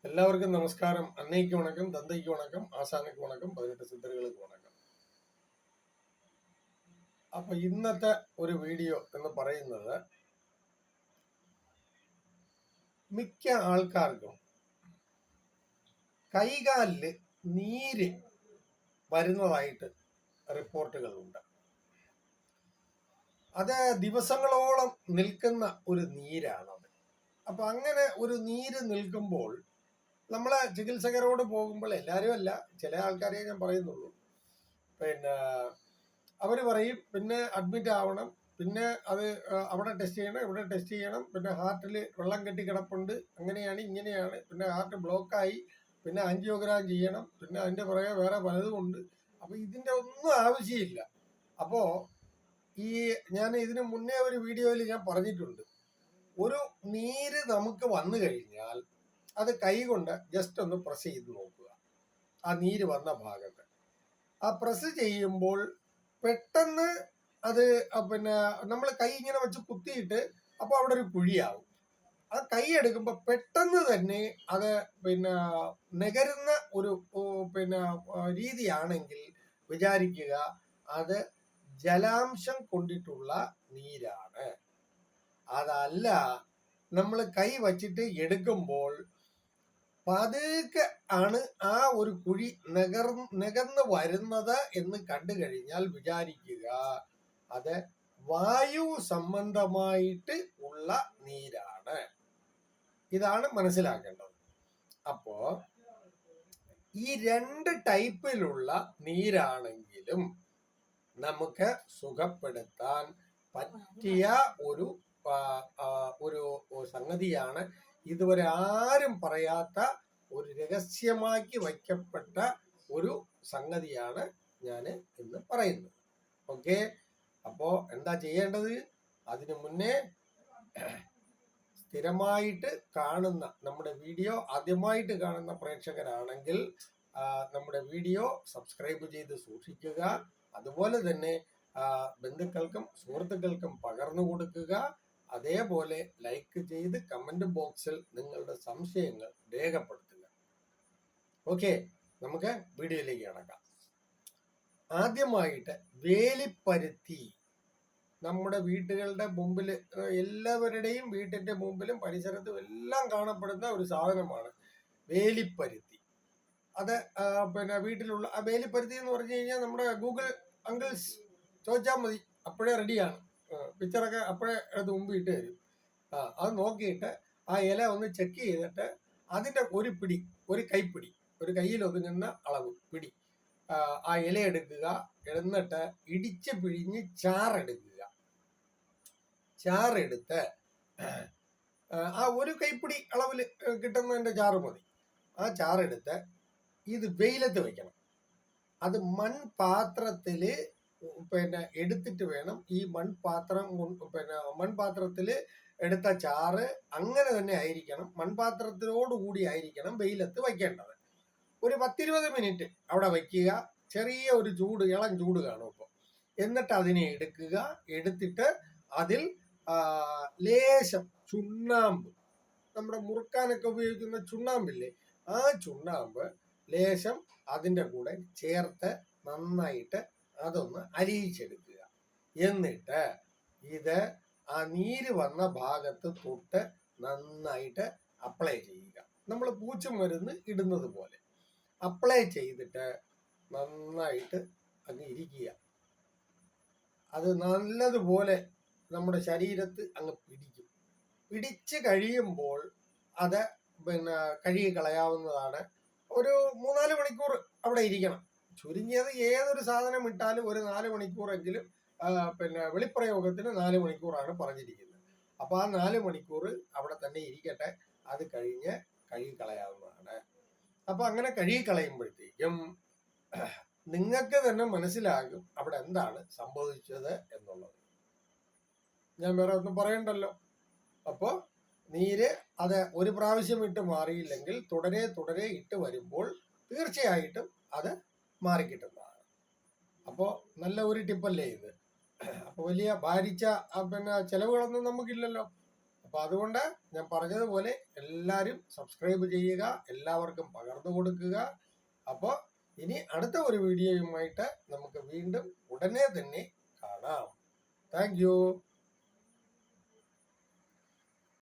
എല്ലാവർക്കും നമസ്കാരം. അന്നയ്ക്ക് വണക്കം, തന്തയ്ക്ക് വണക്കം, ആശാനയ്ക്ക് വണക്കം, 18 സിദ്ധர்களுக்கு വണക്കം. അപ്പൊ ഇന്നത്തെ ഒരു വീഡിയോ എന്ന് പറയുന്നത്, മിക്ക ആൾക്കാർക്കും കൈകാലില് നീര് വരുന്നതായിട്ട് റിപ്പോർട്ടുകളുണ്ട്. അത് ദിവസങ്ങളോളം നിൽക്കുന്ന ഒരു നീരാണത്. അപ്പൊ അങ്ങനെ ഒരു നീര് നിൽക്കുമ്പോൾ നമ്മള് ചികിത്സകരോട് പോകുമ്പോൾ, എല്ലാവരും അല്ല, ചില ആൾക്കാരെ ഞാൻ പറയുന്നുള്ളൂ, പിന്നെ അവർ പറയും പിന്നെ അഡ്മിറ്റ് ആവണം, പിന്നെ അത് അവിടെ ടെസ്റ്റ് ചെയ്യണം, ഇവിടെ ടെസ്റ്റ് ചെയ്യണം, പിന്നെ ഹാർട്ടിൽ വെള്ളം കെട്ടി കിടപ്പുണ്ട്, അങ്ങനെയാണ് ഇങ്ങനെയാണ്, പിന്നെ ഹാർട്ട് ബ്ലോക്കായി, പിന്നെ ആൻജിയോഗ്രാം ചെയ്യണം, പിന്നെ അതിൻ്റെ പുറകെ വേറെ പലതും ഉണ്ട്. അപ്പോൾ ഇതിൻ്റെ ഒന്നും ആവശ്യമില്ല. അപ്പോൾ ഞാൻ ഇതിന് മുന്നേ ഒരു വീഡിയോയിൽ ഞാൻ പറഞ്ഞിട്ടുണ്ട്, ഒരു നീര് നമുക്ക് വന്നു കഴിഞ്ഞാൽ അത് കൈ കൊണ്ട് ജസ്റ്റ് ഒന്ന് പ്രസ് ചെയ്ത് നോക്കുക. ആ നീര് വന്ന ഭാഗത്ത് ആ പ്രസ് ചെയ്യുമ്പോൾ പെട്ടെന്ന് അത് പിന്നെ നമ്മൾ കൈ ഇങ്ങനെ വെച്ച് കുത്തിയിട്ട് അപ്പോൾ അവിടെ ഒരു കുഴിയാവും. ആ കൈ എടുക്കുമ്പോൾ പെട്ടെന്ന് തന്നെ അത് പിന്നെ നികരുന്ന ഒരു പിന്നെ രീതിയാണെങ്കിൽ വിചാരിക്കുക അത് ജലാംശം കൊണ്ടിട്ടുള്ള നീരാണ്. അതല്ല, നമ്മൾ കൈ വച്ചിട്ട് എടുക്കുമ്പോൾ പതുക്കെ ആണ് ആ ഒരു കുഴി നികർന്നു വരുന്നത് എന്ന് കണ്ടു കഴിഞ്ഞാൽ വിചാരിക്കുക അത് വായു സംബന്ധമായിട്ട് ഉള്ള നീരാണ്. ഇതാണ് മനസ്സിലാക്കേണ്ടത്. അപ്പോ ഈ രണ്ട് ടൈപ്പിലുള്ള നീരാണെങ്കിലും നമുക്ക് സുഖപ്പെടുത്താൻ പറ്റിയ ഒരു സംഗതിയാണ്. ഇതുവരെ ആരും പറയാത്ത ഒരു രഹസ്യമാക്കി വയ്ക്കപ്പെട്ട ഒരു സംഗതിയാണ് ഞാൻ ഇന്ന് പറയുന്നത്. ഓക്കെ, അപ്പോൾ എന്താ ചെയ്യേണ്ടത്? അതിനു മുന്നേ സ്ഥിരമായിട്ട് കാണുന്ന നമ്മുടെ വീഡിയോ ആദ്യമായിട്ട് കാണുന്ന പ്രേക്ഷകരാണെങ്കിൽ നമ്മുടെ വീഡിയോ സബ്സ്ക്രൈബ് ചെയ്ത് സൂക്ഷിക്കുക. അതുപോലെ തന്നെ ബന്ധുക്കൾക്കും സുഹൃത്തുക്കൾക്കും പകർന്നു കൊടുക്കുക. അതേപോലെ ലൈക്ക് ചെയ്ത് കമന്റ് ബോക്സിൽ നിങ്ങളുടെ സംശയങ്ങൾ രേഖപ്പെടുത്തുക. ഓക്കെ, നമുക്ക് വീഡിയോയിലേക്ക് കടക്കാം. ആദ്യമായിട്ട് വേലിപ്പരുത്തി നമ്മുടെ വീട്ടുകളുടെ മുമ്പിൽ, എല്ലാവരുടെയും വീട്ടിന്റെ മുമ്പിലും പരിസരത്തും എല്ലാം കാണപ്പെടുന്ന ഒരു സാധനമാണ് വേലിപ്പരുത്തി. അത് പിന്നെ വീട്ടിലുള്ള വേലിപ്പരുത്തി എന്ന് പറഞ്ഞു കഴിഞ്ഞാൽ നമ്മുടെ ഗൂഗിൾ അങ്കിൾസ് ചോദിച്ചാൽ മതി, അപ്പോഴേ റെഡിയാണ്. പിക്ചറൊക്കെ അപ്പോഴേ അത് മുമ്പ് ഇട്ട് തരും. അത് നോക്കിയിട്ട് ആ ഇല ഒന്ന് ചെക്ക് ചെയ്തിട്ട് അതിൻ്റെ ഒരു പിടി, ഒരു കൈപ്പിടി, ഒരു കയ്യിൽ ഒതുങ്ങുന്ന അളവ് പിടി ആ ഇല എടുക്കുക. എന്നിട്ട് ഇടിച്ച് പിഴിഞ്ഞ് ചാറെടുക്കുക. ചാറെടുത്ത് ആ ഒരു കൈപ്പിടി അളവിൽ കിട്ടുന്നതിൻ്റെ ചാറ് മതി. ആ ചാറെടുത്ത് ഇത് വെയിലത്ത് വെക്കണം. അത് മൺപാത്രത്തിൽ പിന്നെ എടുത്തിട്ട് വേണം. ഈ മൺപാത്രത്തിൽ എടുത്ത ചാറ് അങ്ങനെ തന്നെ ആയിരിക്കണം, മൺപാത്രത്തിനോടുകൂടി ആയിരിക്കണം വെയിലത്ത് വയ്ക്കേണ്ടത്. ഒരു 10-20 മിനിറ്റ് അവിടെ വയ്ക്കുക. ചെറിയ ഒരു ചൂട്, ഇളം ചൂട് കാണും ഇപ്പോൾ. എന്നിട്ട് അതിനെ എടുക്കുക. എടുത്തിട്ട് അതിൽ ലേശം ചുണ്ണാമ്പ്, നമ്മുടെ മുറുക്കാനൊക്കെ ഉപയോഗിക്കുന്ന ചുണ്ണാമ്പില്ലേ, ആ ചുണ്ണാമ്പ് ലേശം അതിൻ്റെ കൂടെ ചേർത്ത് നന്നായിട്ട് അതൊന്ന് അലിയിച്ചെടുക്കുക. എന്നിട്ട് ഇത് ആ നീര് വന്ന ഭാഗത്ത് തൊട്ട് നന്നായിട്ട് അപ്ലൈ ചെയ്യുക. നമ്മൾ പൂച്ചുമരുന്ന് ഇടുന്നത് പോലെ അപ്ലൈ ചെയ്തിട്ട് നന്നായിട്ട് അങ്ങ് ഇരിക്കുക. അത് നല്ലതുപോലെ നമ്മുടെ ശരീരത്ത് അങ്ങ് പിടിക്കും. പിടിച്ച് കഴിയുമ്പോൾ അത് പിന്നെ കഴുകി കളയാവുന്നതാണ്. ഒരു 3-4 മണിക്കൂർ അവിടെ ഇരിക്കണം. ചുരുങ്ങിയത് ഏതൊരു സാധനം ഇട്ടാലും ഒരു 4 മണിക്കൂറെങ്കിലും പിന്നെ വെളിപ്രയോഗത്തിന് 4 മണിക്കൂറാണ് പറഞ്ഞിരിക്കുന്നത്. അപ്പോൾ ആ 4 മണിക്കൂർ അവിടെ തന്നെ ഇരിക്കട്ടെ. അത് കഴിഞ്ഞ് കഴുകി കളയാവുന്നതാണ്. അപ്പോൾ അങ്ങനെ കഴുകി കളയുമ്പോഴത്തേക്കും നിങ്ങൾക്ക് തന്നെ മനസ്സിലാകും അവിടെ എന്താണ് സംഭവിച്ചത് എന്നുള്ളത്. ഞാൻ വേറെ ഒന്നും പറയണ്ടല്ലോ. അപ്പോൾ നീര് അത് ഒരു പ്രാവശ്യം ഇട്ട് മാറിയില്ലെങ്കിൽ തുടരെ തുടരെ ഇട്ട് വരുമ്പോൾ തീർച്ചയായിട്ടും അത് മാറിക്കിട്ടുന്നതാണ്. അപ്പോൾ നല്ല ഒരു ടിപ്പല്ലേ ഇത്. അപ്പോൾ വലിയ ഭാരിച്ച പിന്നെ ചെലവുകളൊന്നും നമുക്കില്ലല്ലോ. അപ്പൊ അതുകൊണ്ട് ഞാൻ പറഞ്ഞതുപോലെ എല്ലാവരും സബ്സ്ക്രൈബ് ചെയ്യുക, എല്ലാവർക്കും പകർന്നു കൊടുക്കുക. അപ്പോൾ ഇനി അടുത്ത ഒരു വീഡിയോയുമായിട്ട് നമുക്ക് വീണ്ടും ഉടനെ തന്നെ കാണാം. Thank you.